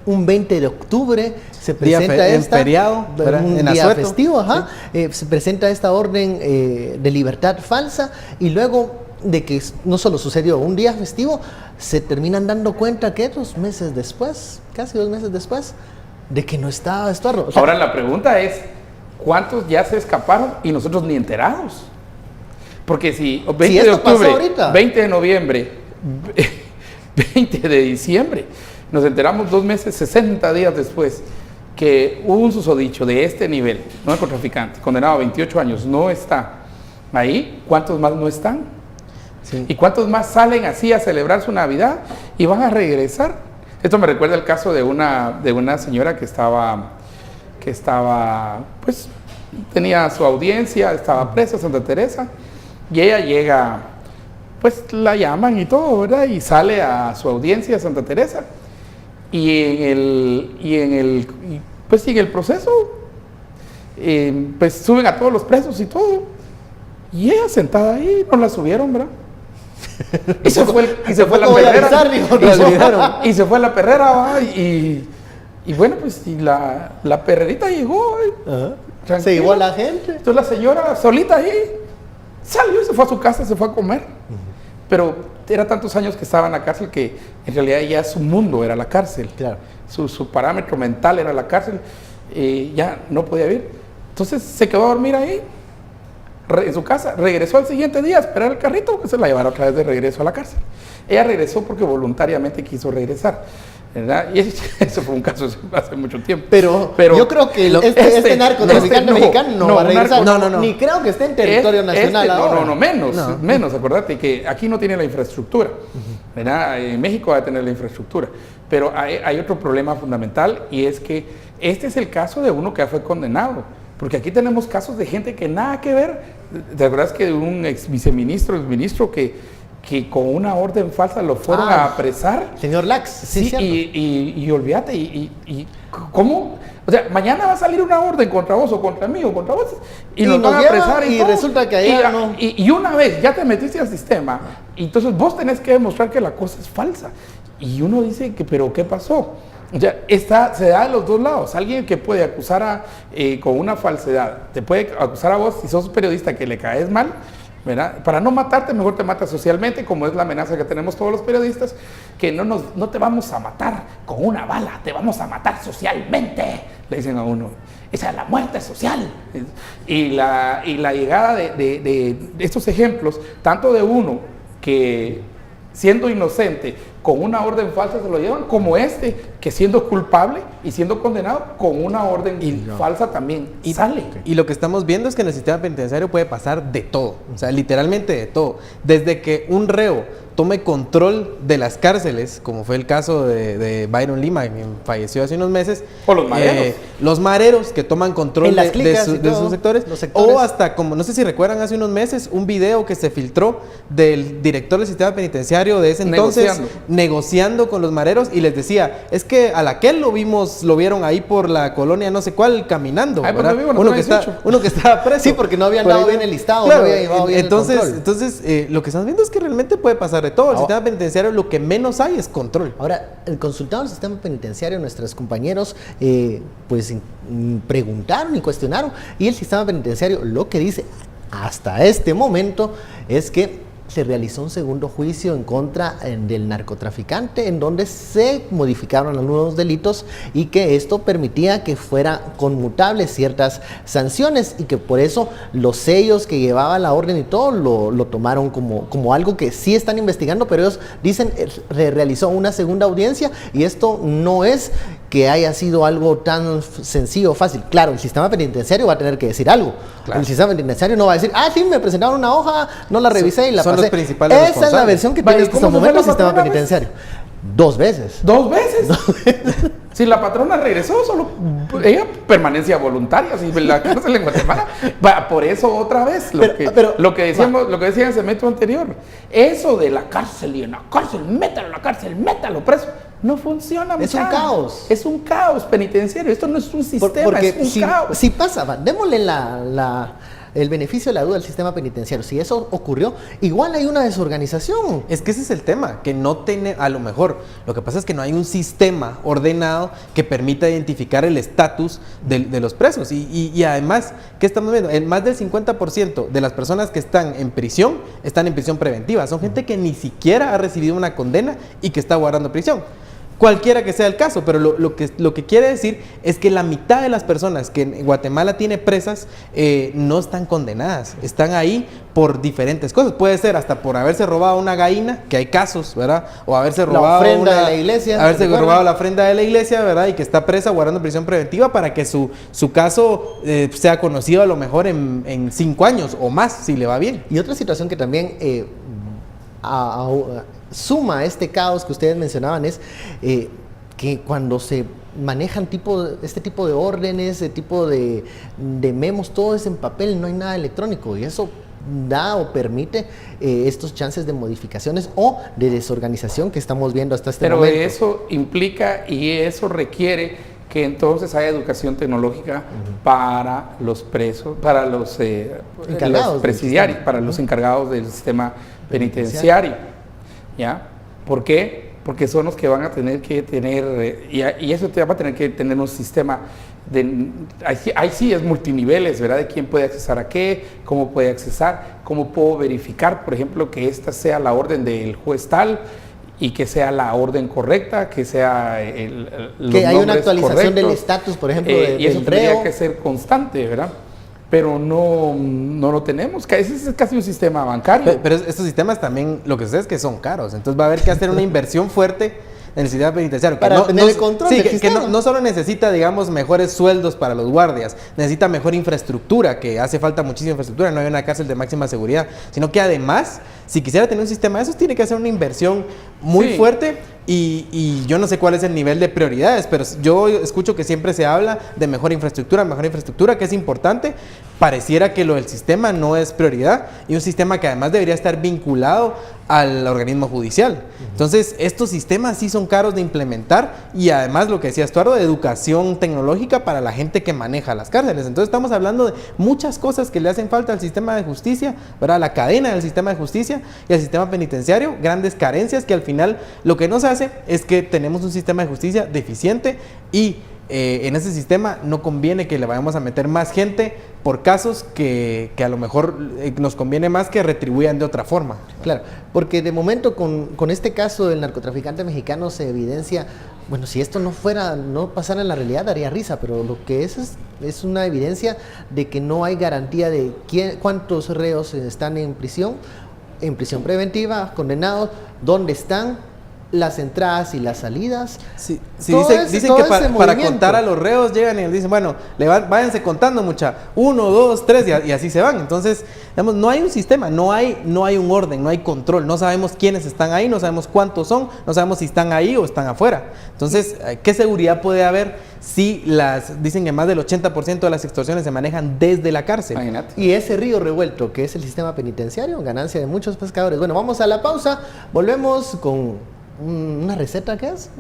Un 20 de octubre se Día presenta en esta, feriado, ¿verdad? un En día asueto. festivo, se presenta esta orden de libertad falsa, y luego de que no solo sucedió un día festivo, se terminan dando cuenta que 2 meses después, casi 2 meses después, de que no estaba Estuardo. O sea, Ahora la pregunta es, ¿cuántos ya se escaparon y nosotros ni enterados? Porque si 20 de esto pasó octubre, ahorita. 20 de noviembre, 20 de diciembre, nos enteramos 2 meses, 60 días después, que un susodicho de este nivel, narcotraficante, condenado a 28 años, no está ahí, ¿cuántos más no están? sí. ¿Y cuántos más salen así a celebrar su Navidad y van a regresar? Esto me recuerda el caso de una señora que estaba, pues, tenía su audiencia, estaba presa, Santa Teresa, y ella llega, pues la llaman y todo, ¿verdad? Y sale a su audiencia, Santa Teresa, y en el proceso, pues suben a todos los presos y todo, y ella sentada ahí, no la subieron, ¿verdad? Y se fue la perrera. Y se fue la perrera, ¿va? Y bueno, pues y la perrerita llegó. Se llevó a la gente. Entonces la señora solita ahí salió y se fue a su casa, se fue a comer. Pero era tantos años que estaba en la cárcel que en realidad ya su mundo era la cárcel. Claro. Su parámetro mental era la cárcel. Ya no podía vivir. Entonces se quedó a dormir ahí en su casa, regresó al siguiente día a esperar el carrito que se la llevara otra vez de regreso a la cárcel. Ella regresó porque voluntariamente quiso regresar, ¿verdad? Y eso fue un caso hace mucho tiempo. Pero yo creo que este narcotraficante mexicano no va a regresar. No. Ni creo que esté en territorio nacional ahora. Menos. Acuérdate que aquí no tiene la infraestructura, ¿verdad? En México va a tener la infraestructura. Pero hay otro problema fundamental, y es que este es el caso de uno que fue condenado. Porque aquí tenemos casos de gente que nada que ver. ¿Te acuerdas que de un ex viceministro, exministro, que que con una orden falsa lo fueron a apresar. Señor Lax, sí, cierto. Y olvídate, ¿cómo? O sea, mañana va a salir una orden contra vos o contra mí o contra vos y nos van a apresar y resulta que allá no. Y una vez ya te metiste al sistema, entonces vos tenés que demostrar que la cosa es falsa. Y uno dice que, ¿pero qué pasó? O sea, se da de los dos lados. Alguien que puede acusar con una falsedad, te puede acusar a vos si sos periodista que le caes mal, ¿verdad? Para no matarte, mejor te matas socialmente, como es la amenaza que tenemos todos los periodistas, que no te vamos a matar con una bala, te vamos a matar socialmente, le dicen a uno. Esa es la muerte social. Y la llegada de estos ejemplos, tanto de uno que siendo inocente con una orden falsa se lo llevan, como que siendo culpable y siendo condenado con una orden falsa también sale. Y lo que estamos viendo es que en el sistema penitenciario puede pasar de todo, o sea, literalmente de todo. Desde que un reo tome control de las cárceles, como fue el caso de Byron Lima, que falleció hace unos meses. O los mareros. Los mareros que toman control de sus sectores. Los sectores. O hasta, como no sé si recuerdan, hace unos meses, un video que se filtró del director del sistema penitenciario de ese entonces, negociando con los mareros, y les decía, es que al aquel lo vieron ahí por la colonia no sé cuál caminando, ¿verdad? Uno que estaba preso. Sí, porque no habían dado bien el listado, claro, no había llevado bien entonces, el control. Entonces, lo que estamos viendo es que realmente puede pasar de todo. El sistema penitenciario, lo que menos hay es control. Ahora, el consultado del sistema penitenciario, nuestros compañeros preguntaron y cuestionaron, y el sistema penitenciario lo que dice hasta este momento es que se realizó un segundo juicio en contra del narcotraficante, en donde se modificaron algunos delitos y que esto permitía que fuera conmutables ciertas sanciones, y que por eso los sellos que llevaba la orden y todo lo tomaron como algo que sí están investigando, pero ellos dicen se realizó una segunda audiencia, y esto no es que haya sido algo tan sencillo o fácil. Claro, el sistema penitenciario va a tener que decir algo. Claro. El sistema penitenciario no va a decir, sí, me presentaron una hoja, no la revisé y la pasé. Los principales Esa es la versión que tiene hasta el momento el sistema penitenciario. Dos veces. Si la patrona regresó, solo ella permanencia voluntaria, si la cárcel en Guatemala. Por eso otra vez, lo que decía en el segmento anterior, eso de la cárcel y en la cárcel, métalo a la cárcel, métalo preso, no funciona. Es un caos. Es un caos penitenciario, esto no es un sistema, porque es un caos. Si pasa, démosle el beneficio de la duda al sistema penitenciario. Si eso ocurrió, igual hay una desorganización. Es que ese es el tema, que no tiene, a lo mejor, lo que pasa es que no hay un sistema ordenado que permita identificar el estatus de los presos. Y además, ¿qué estamos viendo? Más del 50% de las personas que están en prisión preventiva. Son gente que ni siquiera ha recibido una condena y que está guardando prisión. Cualquiera que sea el caso, pero lo que quiere decir es que la mitad de las personas que en Guatemala tiene presas no están condenadas, están ahí por diferentes cosas. Puede ser hasta por haberse robado una gallina, que hay casos, ¿verdad? O haberse robado la ofrenda de la iglesia. Haberse robado la ofrenda de la iglesia, ¿verdad? Y que está presa guardando prisión preventiva para que su caso sea conocido a lo mejor en 5 años o más, si le va bien. Y otra situación que también suma a este caos que ustedes mencionaban es que cuando se manejan este tipo de órdenes, este tipo de memos, todo es en papel, no hay nada electrónico, y eso da o permite estos chances de modificaciones o de desorganización que estamos viendo hasta este momento. Pero eso implica y eso requiere que entonces haya educación tecnológica para los presos, para los presidiarios, para los encargados del sistema penitenciario. ¿Ya? ¿Por qué? Porque son los que van a tener que tener, y eso te va a tener que tener un sistema ahí sí es multiniveles, ¿verdad? De quién puede accesar a qué, cómo puede accesar, cómo puedo verificar, por ejemplo, que esta sea la orden del juez tal y que sea la orden correcta, que sea que hay una actualización del estatus, por ejemplo, y eso tendría que ser constante, ¿verdad? Pero no lo tenemos, ese es casi un sistema bancario. Pero estos sistemas también, lo que sucede es que son caros, entonces va a haber que hacer una inversión fuerte en el sistema penitenciario. Para tener el control del sistema. Que no solo necesita, digamos, mejores sueldos para los guardias, necesita mejor infraestructura, que hace falta muchísima infraestructura, no hay una cárcel de máxima seguridad, sino que además, si quisiera tener un sistema de esos, tiene que hacer una inversión muy fuerte. Y yo no sé cuál es el nivel de prioridades, pero yo escucho que siempre se habla de mejor infraestructura, que es importante, pareciera que lo del sistema no es prioridad, y un sistema que además debería estar vinculado al organismo judicial. Entonces, estos sistemas sí son caros de implementar, y además lo que decía Estuardo, de educación tecnológica para la gente que maneja las cárceles. Entonces estamos hablando de muchas cosas que le hacen falta al sistema de justicia, ¿verdad? La cadena del sistema de justicia y al sistema penitenciario, grandes carencias que al final lo que nos hace es que tenemos un sistema de justicia deficiente, y en ese sistema no conviene que le vayamos a meter más gente por casos que a lo mejor nos conviene más que retribuyan de otra forma. Claro, porque de momento con este caso del narcotraficante mexicano se evidencia, bueno, si esto no pasara en la realidad daría risa, pero lo que es una evidencia de que no hay garantía de cuántos reos están en prisión preventiva, condenados, dónde están, las entradas y las salidas. Sí, dicen que para contar a los reos llegan y dicen, bueno, váyanse contando mucha, 1, 2, 3 y así se van. Entonces, digamos, no hay un sistema, no hay un orden, no hay control, no sabemos quiénes están ahí, no sabemos cuántos son, no sabemos si están ahí o están afuera. Entonces, ¿qué seguridad puede haber si dicen que más del 80% de las extorsiones se manejan desde la cárcel? Imagínate. Y ese río revuelto que es el sistema penitenciario, ganancia de muchos pescadores. Bueno, vamos a la pausa, volvemos con una receta, ¿qué es?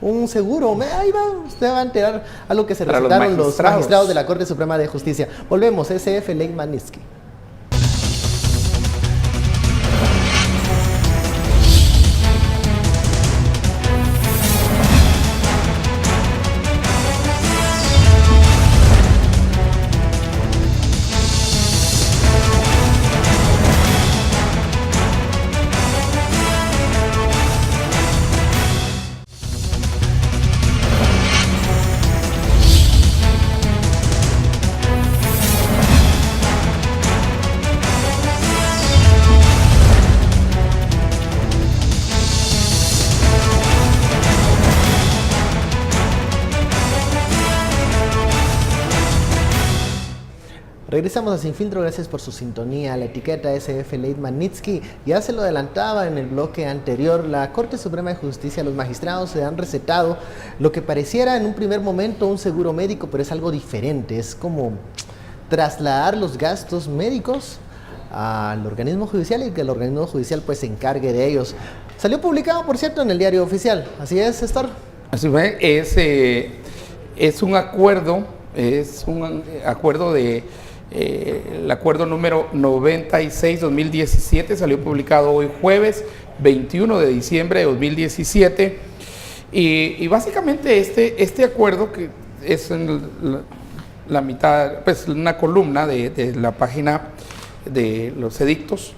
Un seguro. Ahí va, usted va a enterar a lo que se recetaron los magistrados de la Corte Suprema de Justicia. Volvemos, SF Ley Magnitsky. Regresamos a Sin Filtro, gracias por su sintonía. La etiqueta SF Ley Magnitsky, ya se lo adelantaba en el bloque anterior, la Corte Suprema de Justicia, los magistrados se han recetado lo que pareciera en un primer momento un seguro médico, pero es algo diferente, es como trasladar los gastos médicos al organismo judicial y que el organismo judicial pues se encargue de ellos. Salió publicado, por cierto, en el Diario Oficial, ¿así es, Estor? Así es un acuerdo, de... el acuerdo número 96-2017 salió publicado hoy jueves 21 de diciembre de 2017 y básicamente este acuerdo, que es en la mitad, pues una columna de la página de los edictos,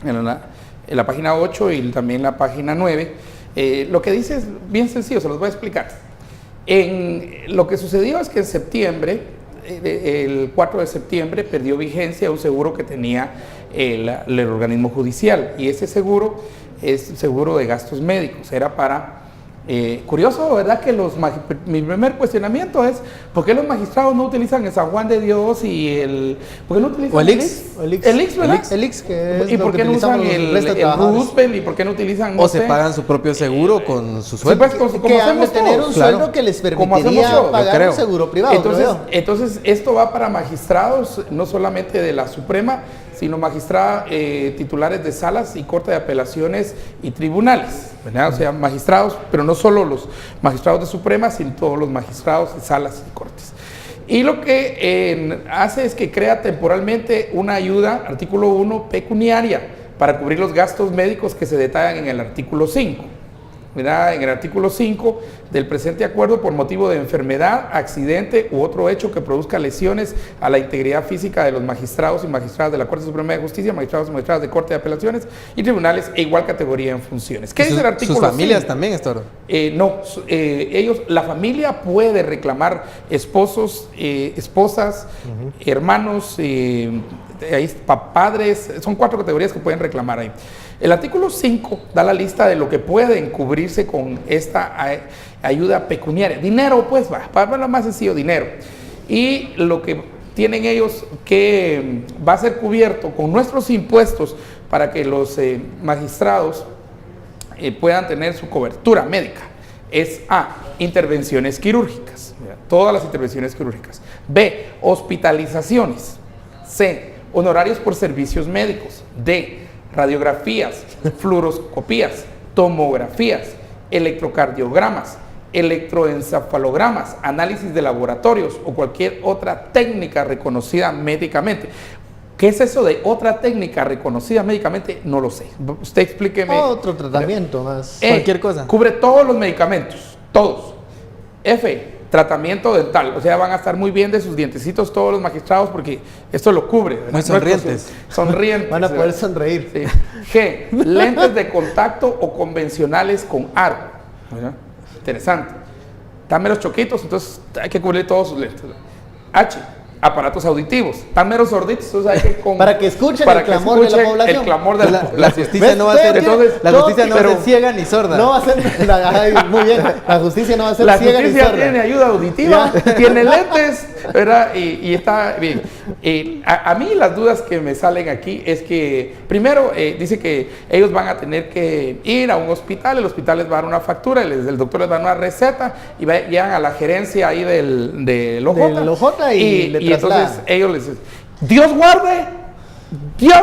en la página 8 y también la página 9, lo que dice es bien sencillo, se los voy a explicar. Lo que sucedió es que en septiembre, el 4 de septiembre, perdió vigencia un seguro que tenía el organismo judicial, y ese seguro es seguro de gastos médicos, era para... curioso, ¿verdad? Que mi primer cuestionamiento es ¿por qué los magistrados no utilizan el San Juan de Dios y ¿por qué no utilizan el IX, ¿verdad? El IX, que es ¿Y por qué no usan el Roosevelt? ¿Y por qué no utilizan? O se pagan su propio seguro con su sueldo. Sí, pues, que han de tener un sueldo que les permitiría pagar un seguro privado. Entonces, esto va para magistrados, no solamente de la Suprema, sino magistrados titulares de salas y corte de apelaciones y tribunales, ¿verdad? O sea, magistrados, pero no solo los magistrados de Suprema, sino todos los magistrados de salas y cortes. Y lo que hace es que crea temporalmente una ayuda, artículo 1, pecuniaria, para cubrir los gastos médicos que se detallan en el artículo 5. ¿Verdad? En el artículo 5 del presente acuerdo, por motivo de enfermedad, accidente u otro hecho que produzca lesiones a la integridad física de los magistrados y magistradas de la Corte Suprema de Justicia, magistrados y magistradas de Corte de Apelaciones y tribunales e igual categoría en funciones. ¿Qué dice el artículo 5? ¿Sus familias también, Estor? La familia puede reclamar esposos, esposas, hermanos, padres, son 4 categorías que pueden reclamar ahí. El artículo 5 da la lista de lo que pueden cubrirse con esta ayuda pecuniaria. Dinero, pues, para lo más sencillo, dinero. Y lo que tienen ellos que va a ser cubierto con nuestros impuestos para que los magistrados puedan tener su cobertura médica. es A, intervenciones quirúrgicas, todas las intervenciones quirúrgicas. B, hospitalizaciones. C, honorarios por servicios médicos. D, radiografías, fluoroscopías, tomografías, electrocardiogramas, electroencefalogramas, análisis de laboratorios o cualquier otra técnica reconocida médicamente. ¿Qué es eso de otra técnica reconocida médicamente? No lo sé. Usted explíqueme. Otro tratamiento más. Cualquier cosa. Cubre todos los medicamentos, todos. F, tratamiento dental. O sea, van a estar muy bien de sus dientecitos todos los magistrados porque esto lo cubre. Muy sonrientes. Sonrientes. Van a poder sonreír. Sí. G, lentes de contacto o convencionales con aro. ¿Verdad? Interesante. Están meros choquitos, entonces hay que cubrir todos sus lentes. H, aparatos auditivos. Están meros sorditos, entonces hay que para que escuchen el clamor de la población. El clamor de la población. La justicia no va a ser, entonces, la justicia no va a ser ciega ni sorda. No va a ser, muy bien, la justicia no va a ser ciega ni sorda. La justicia tiene ayuda auditiva, tiene lentes, ¿verdad? Y está bien. A mí las dudas que me salen aquí es que, primero, dice que ellos van a tener que ir a un hospital, el hospital les va a dar una factura, el doctor les va a dar una receta y llegan a la gerencia ahí del OJ. Del OJ y entonces ellos les dicen, Dios guarde, Dios,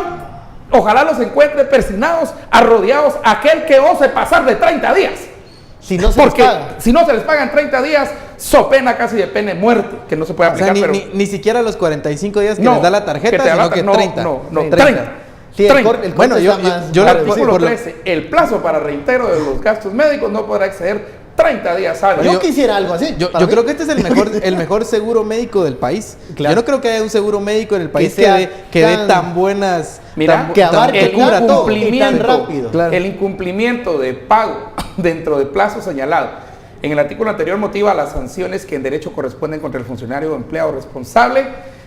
ojalá los encuentre persinados, arrodillados, aquel que ose pasar de 30 días. Si no se Porque les paga. si no se les pagan 30 días, so pena casi de pena de muerte, que no se puede aplicar. O sea, pero ni siquiera los 45 días que les da la tarjeta, sino que 30. No, 30. Sí, el 30. corte Bueno, yo El artículo 13, el plazo para reintegro de los gastos médicos no podrá exceder 30 días hábiles. Yo quisiera algo así. Yo creo que este es el mejor seguro médico del país. Claro. Yo no creo que haya un seguro médico en el país Que que dé tan buenas... Mira, que abarque el cubra todo y tan incumplimiento, rápido. Claro. el incumplimiento de pago dentro de plazo señalado en el artículo anterior motiva las sanciones que en derecho corresponden contra el funcionario o empleado responsable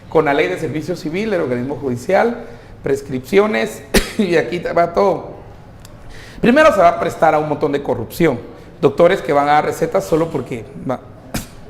con la ley de servicio civil, el organismo judicial, prescripciones y aquí va todo. Primero se va a prestar a un montón de corrupción. Doctores que van a dar recetas solo porque...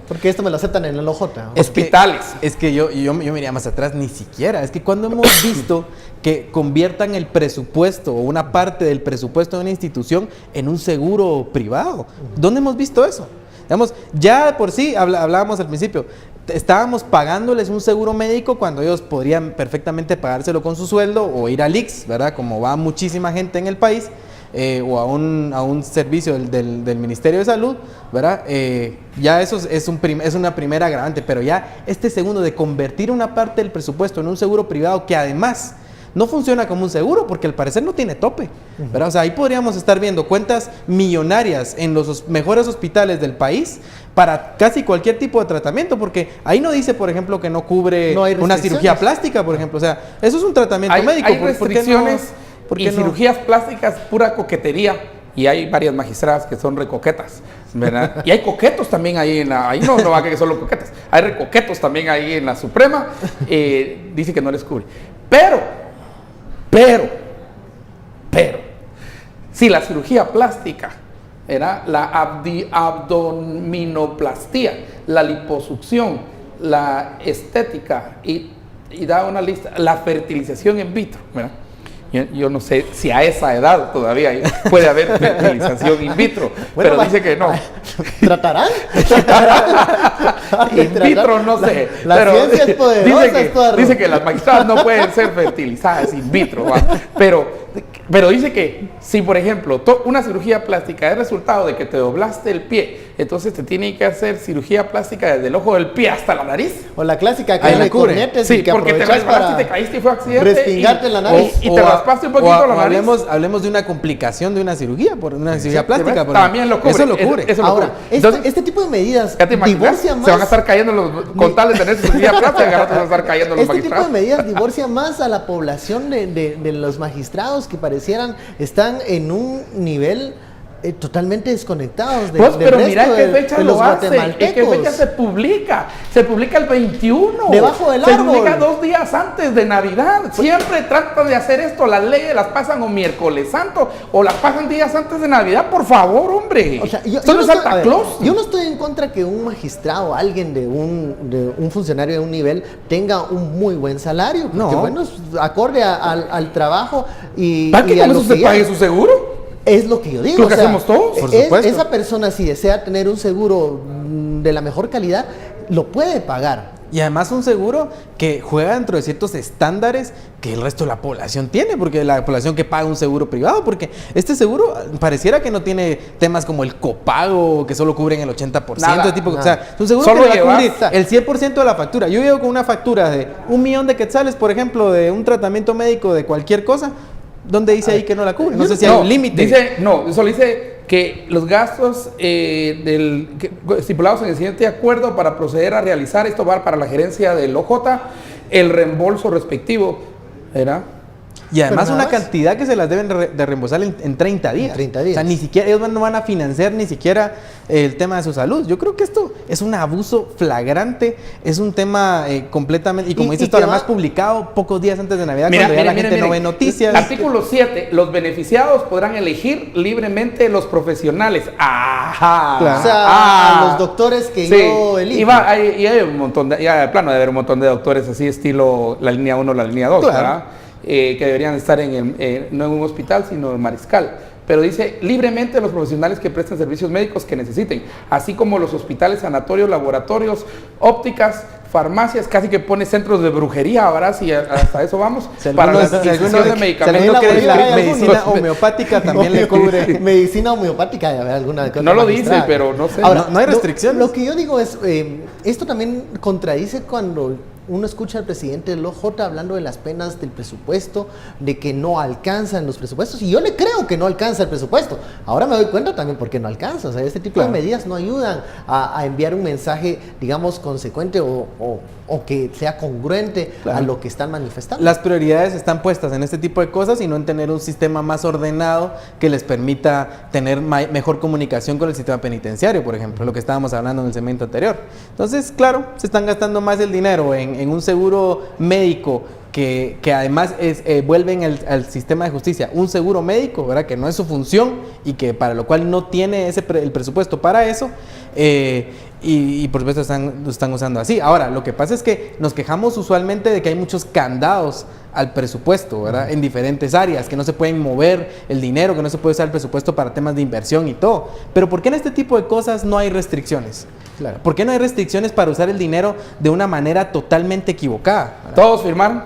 Porque esto me lo aceptan en el OJ. Hospitales. Es que yo me iría más atrás, ni siquiera. Es que cuando hemos visto que conviertan el presupuesto o una parte del presupuesto de una institución en un seguro privado. ¿Dónde hemos visto eso? Digamos, ya por sí, hablábamos al principio, estábamos pagándoles un seguro médico cuando ellos podrían perfectamente pagárselo con su sueldo o ir al IX, ¿verdad? Como va muchísima gente en el país. O a un servicio del Ministerio de Salud, ¿verdad? Ya eso es una primera agravante, pero ya este segundo de convertir una parte del presupuesto en un seguro privado que además no funciona como un seguro porque al parecer no tiene tope, ¿verdad? O sea, ahí podríamos estar viendo cuentas millonarias en los mejores hospitales del país para casi cualquier tipo de tratamiento, porque ahí no dice, por ejemplo, que no cubre una cirugía plástica, por ejemplo. O sea, eso es un tratamiento médico. Hay restricciones y cirugías plásticas, pura coquetería, y hay varias magistradas que son recoquetas, ¿verdad? Y hay coquetos también ahí ahí no va a que solo coquetas, hay recoquetos también ahí en la Suprema, dice que no les cubre. Pero, si la cirugía plástica era la abdominoplastía, la liposucción, la estética y da una lista, la fertilización in vitro, ¿verdad? Yo no sé si a esa edad todavía puede haber fertilización in vitro, bueno, pero dice que no. ¿Tratarán? In vitro no sé. La pero ciencia es poderosa. Dice que las magistradas no pueden ser fertilizadas in vitro, ¿va? Pero dice que si, por ejemplo, una cirugía plástica es resultado de que te doblaste el pie, entonces te tiene que hacer cirugía plástica desde el ojo del pie hasta la nariz. O la clásica que le cornetes sí, y que porque te resbalaste y te caíste y fue accidente. Respingarte la nariz. Y te raspaste un poquito la nariz. Hablemos de una complicación de una cirugía, por una cirugía plástica. También lo cubre. Eso lo cubre. Eso Ahora, lo cubre. Entonces, este tipo de medidas divorcian más. Se van a estar cayendo con tal de tener cirugía plástica, ahora te van a estar cayendo los magistrados. Este tipo de medidas divorcian más a la población de los magistrados que parecieran están en un nivel totalmente desconectados pero mira en qué fecha lo hace, en qué fecha se publica el 21, debajo del árbol, se publica 2 días antes de Navidad, siempre tratan de hacer esto, las leyes las pasan o miércoles santo o las pasan días antes de Navidad, por favor, hombre. O sea, esto no es Santa Claus. Yo no estoy en contra que un magistrado, alguien de un funcionario de un nivel tenga un muy buen salario, porque bueno, es acorde al trabajo y ¿para qué a con lo eso se pague su seguro? Es lo que yo digo. Lo que hacemos todos, por supuesto. Esa persona, si desea tener un seguro de la mejor calidad, lo puede pagar. Y además un seguro que juega dentro de ciertos estándares que el resto de la población tiene, porque la población que paga un seguro privado, porque este seguro pareciera que no tiene temas como el copago, que solo cubren el 80%, Nada, tipo, nada. o sea, es un seguro Solo que va a llevas- cubrir el 100% de la factura. Yo llego con una factura de 1.000.000 de quetzales, por ejemplo, de un tratamiento médico de cualquier cosa, ¿dónde dice ahí que no la cubre? No sé si hay un límite. Solo dice que los gastos estipulados en el siguiente acuerdo para proceder a realizar esto va para la gerencia del OJ, el reembolso respectivo, ¿verdad? Y además Pero una nada más. cantidad que se las deben de reembolsar en 30 días. En 30 días. O sea, ni siquiera, ellos no van a financiar ni siquiera el tema de su salud. Yo creo que esto es un abuso flagrante, es un tema completamente, y como Y dices tú, que además va- publicado pocos días antes de Navidad, Mira, cuando ya mira, la gente mira, no ve mira. noticias. Artículo 7. Los beneficiados podrán elegir libremente los profesionales. Ajá. Claro. O sea, Ah. a los doctores que Sí. yo elijo. Y hay un montón de, ya de plano de haber un montón de doctores así estilo la línea 1, la línea 2, Claro. ¿verdad? Que deberían estar no en un hospital, sino en Mariscal. Pero dice libremente los profesionales que presten servicios médicos que necesiten, así como los hospitales, sanatorios, laboratorios, ópticas, farmacias, casi que pone centros de brujería, ¿verdad? Si hasta eso vamos, Si para la alguno- si adquisición alguno- de si medicamentos. alguno cree que Hay la algunos. medicina homeopática también le cubre. Medicina homeopática, a ver, alguna que No otra lo dice, magistrada. pero no sé. No hay restricciones. Lo que yo digo es, esto también contradice cuando uno escucha al presidente del OJ hablando de las penas del presupuesto, de que no alcanzan los presupuestos, y yo le creo que no alcanza el presupuesto. Ahora me doy cuenta también por qué no alcanza. O sea, este tipo Claro. de medidas no ayudan a enviar un mensaje, digamos, consecuente o que sea congruente Claro. a lo que están manifestando. Las prioridades están puestas en este tipo de cosas y no en tener un sistema más ordenado que les permita tener mejor comunicación con el sistema penitenciario, por ejemplo, lo que estábamos hablando en el segmento anterior. Entonces, claro, se están gastando más el dinero en un seguro médico que además vuelven al sistema de justicia un seguro médico, ¿verdad? Que no es su función y que para lo cual no tiene el presupuesto para eso. Y por supuesto lo están usando así. Ahora, lo que pasa es que nos quejamos usualmente de que hay muchos candados al presupuesto, ¿verdad? En diferentes áreas, que no se pueden mover el dinero, que no se puede usar el presupuesto para temas de inversión y todo. Pero ¿por qué en este tipo de cosas no hay restricciones? Claro. ¿Por qué no hay restricciones para usar el dinero de una manera totalmente equivocada? ¿verdad? Todos firmaron.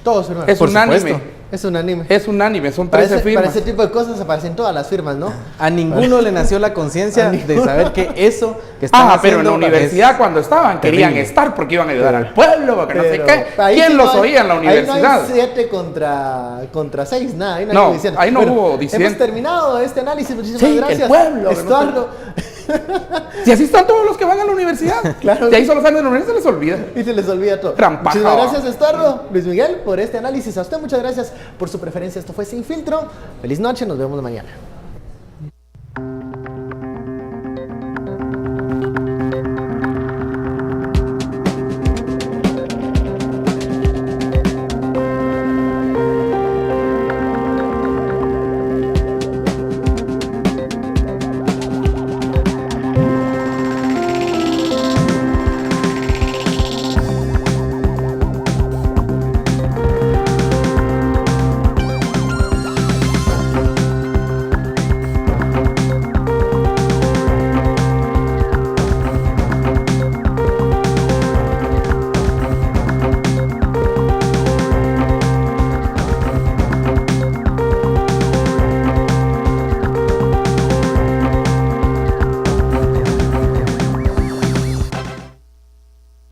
Todos firman. Es Por unánime. supuesto. Es unánime. Es unánime, son Para 13 ese, firmas. para ese tipo de cosas aparecen todas las firmas, ¿no? A ninguno le nació la conciencia A de ninguno. saber que eso que están Ah, haciendo pero en la universidad es cuando estaban querían terrible. estar porque iban a ayudar al pueblo, porque no sé Pero qué. ahí ¿Quién sí los no hay- oía en la universidad? Ahí no hay 7 contra 6, nada. Ahí no, No, hay diciendo. ahí no hubo diciendo. Hemos terminado este análisis, muchísimas Sí, que el gracias. pueblo, que no Estuardo. Si así están todos los que van a la universidad. Claro. Y ahí solo salen de la universidad, se les olvida. Y se les olvida todo. Trampaja. Muchísimas gracias, Estuardo, Luis Miguel, por este análisis. A usted muchas gracias por su preferencia. Esto fue Sin Filtro. Feliz noche, nos vemos mañana.